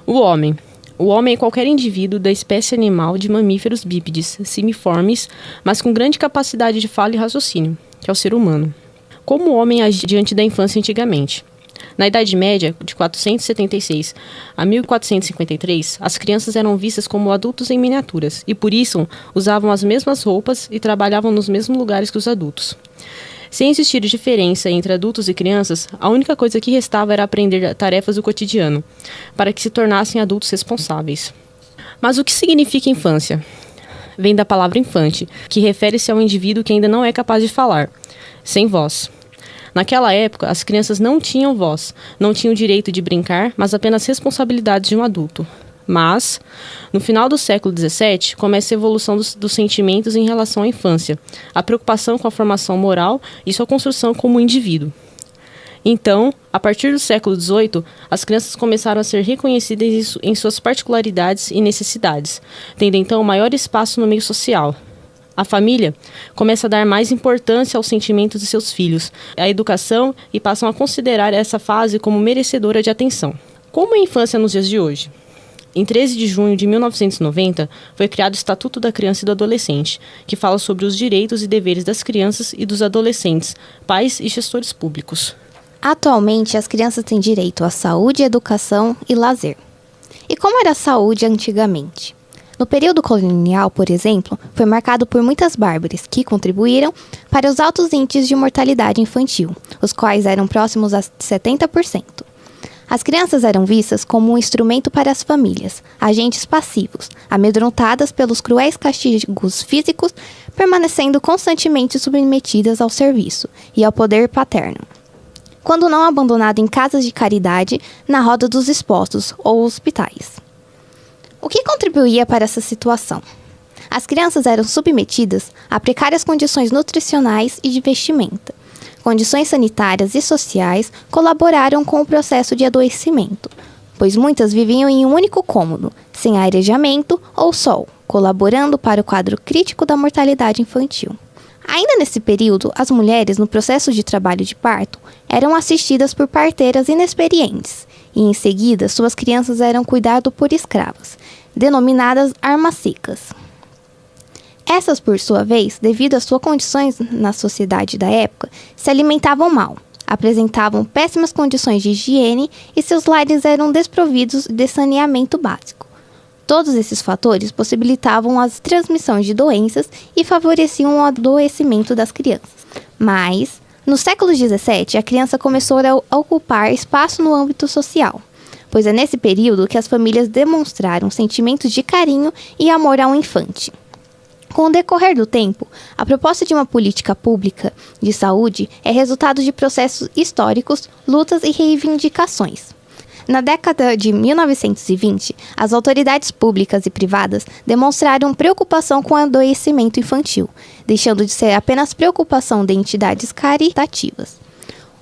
O homem. O homem é qualquer indivíduo da espécie animal de mamíferos bípedes, simiformes, mas com grande capacidade de fala e raciocínio, que é o ser humano. Como o homem agia diante da infância antigamente? Na Idade Média, de 476 a 1453, as crianças eram vistas como adultos em miniaturas e, por isso, usavam as mesmas roupas e trabalhavam nos mesmos lugares que os adultos. Sem existir diferença entre adultos e crianças, a única coisa que restava era aprender tarefas do cotidiano, para que se tornassem adultos responsáveis. Mas o que significa infância? Vem da palavra infante, que refere-se ao indivíduo que ainda não é capaz de falar, sem voz. Naquela época, as crianças não tinham voz, não tinham o direito de brincar, mas apenas responsabilidades de um adulto. Mas, no final do século XVII, começa a evolução dos sentimentos em relação à infância, a preocupação com a formação moral e sua construção como indivíduo. Então, a partir do século XVIII, as crianças começaram a ser reconhecidas em suas particularidades e necessidades, tendo então maior espaço no meio social. A família começa a dar mais importância aos sentimentos de seus filhos, à educação, e passam a considerar essa fase como merecedora de atenção. Como é a infância nos dias de hoje? Em 13 de junho de 1990, foi criado o Estatuto da Criança e do Adolescente, que fala sobre os direitos e deveres das crianças e dos adolescentes, pais e gestores públicos. Atualmente, as crianças têm direito à saúde, educação e lazer. E como era a saúde antigamente? No período colonial, por exemplo, foi marcado por muitas bárbares que contribuíram para os altos índices de mortalidade infantil, os quais eram próximos a 70%. As crianças eram vistas como um instrumento para as famílias, agentes passivos, amedrontadas pelos cruéis castigos físicos, permanecendo constantemente submetidas ao serviço e ao poder paterno. Quando não abandonado em casas de caridade, na roda dos expostos ou hospitais. O que contribuía para essa situação? As crianças eram submetidas a precárias condições nutricionais e de vestimenta. Condições sanitárias e sociais colaboraram com o processo de adoecimento, pois muitas viviam em um único cômodo, sem arejamento ou sol, colaborando para o quadro crítico da mortalidade infantil. Ainda nesse período, as mulheres, no processo de trabalho de parto, eram assistidas por parteiras inexperientes, e em seguida suas crianças eram cuidadas por escravas, denominadas armacicas. Essas, por sua vez, devido às suas condições na sociedade da época, se alimentavam mal, apresentavam péssimas condições de higiene e seus lares eram desprovidos de saneamento básico. Todos esses fatores possibilitavam a transmissão de doenças e favoreciam o adoecimento das crianças. Mas, no século XVII, a criança começou a ocupar espaço no âmbito social, pois é nesse período que as famílias demonstraram sentimentos de carinho e amor ao infante. Com o decorrer do tempo, a proposta de uma política pública de saúde é resultado de processos históricos, lutas e reivindicações. Na década de 1920, as autoridades públicas e privadas demonstraram preocupação com o adoecimento infantil, deixando de ser apenas preocupação de entidades caritativas.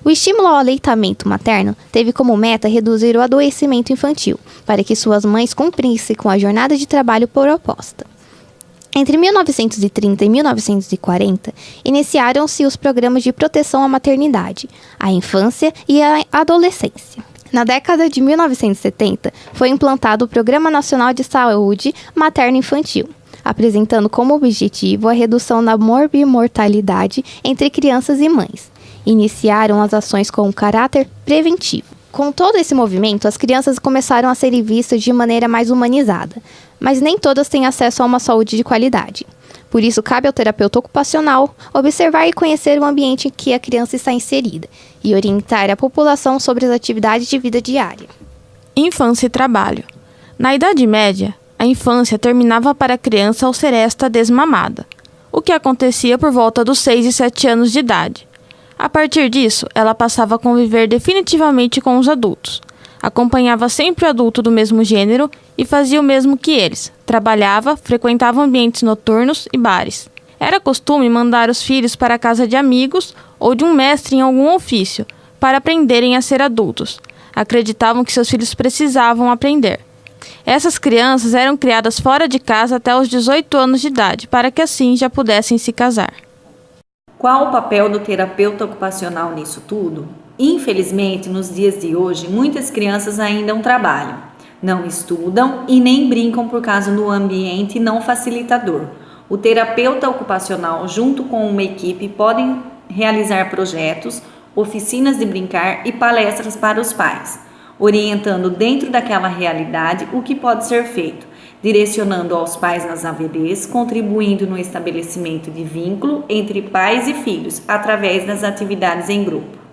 O estímulo ao aleitamento materno teve como meta reduzir o adoecimento infantil, para que suas mães cumprissem com a jornada de trabalho proposta. Entre 1930 e 1940, iniciaram-se os programas de proteção à maternidade, à infância e à adolescência. Na década de 1970, foi implantado o Programa Nacional de Saúde Materno-Infantil, apresentando como objetivo a redução da morbimortalidade entre crianças e mães. Iniciaram as ações com caráter preventivo. Com todo esse movimento, as crianças começaram a serem vistas de maneira mais humanizada, mas nem todas têm acesso a uma saúde de qualidade. Por isso, cabe ao terapeuta ocupacional observar e conhecer o ambiente em que a criança está inserida e orientar a população sobre as atividades de vida diária. Infância e trabalho. Na Idade Média, a infância terminava para a criança ao ser esta desmamada, o que acontecia por volta dos 6 e 7 anos de idade. A partir disso, ela passava a conviver definitivamente com os adultos. Acompanhava sempre o adulto do mesmo gênero e fazia o mesmo que eles. Trabalhava, frequentava ambientes noturnos e bares. Era costume mandar os filhos para a casa de amigos ou de um mestre em algum ofício, para aprenderem a ser adultos. Acreditavam que seus filhos precisavam aprender. Essas crianças eram criadas fora de casa até os 18 anos de idade, para que assim já pudessem se casar. Qual o papel do terapeuta ocupacional nisso tudo? Infelizmente, nos dias de hoje, muitas crianças ainda não trabalham. não estudam e nem brincam por causa do ambiente não facilitador. O terapeuta ocupacional, junto com uma equipe, podem realizar projetos, oficinas de brincar e palestras para os pais, orientando dentro daquela realidade o que pode ser feito, direcionando aos pais nas AVDs, contribuindo no estabelecimento de vínculo entre pais e filhos através das atividades em grupo.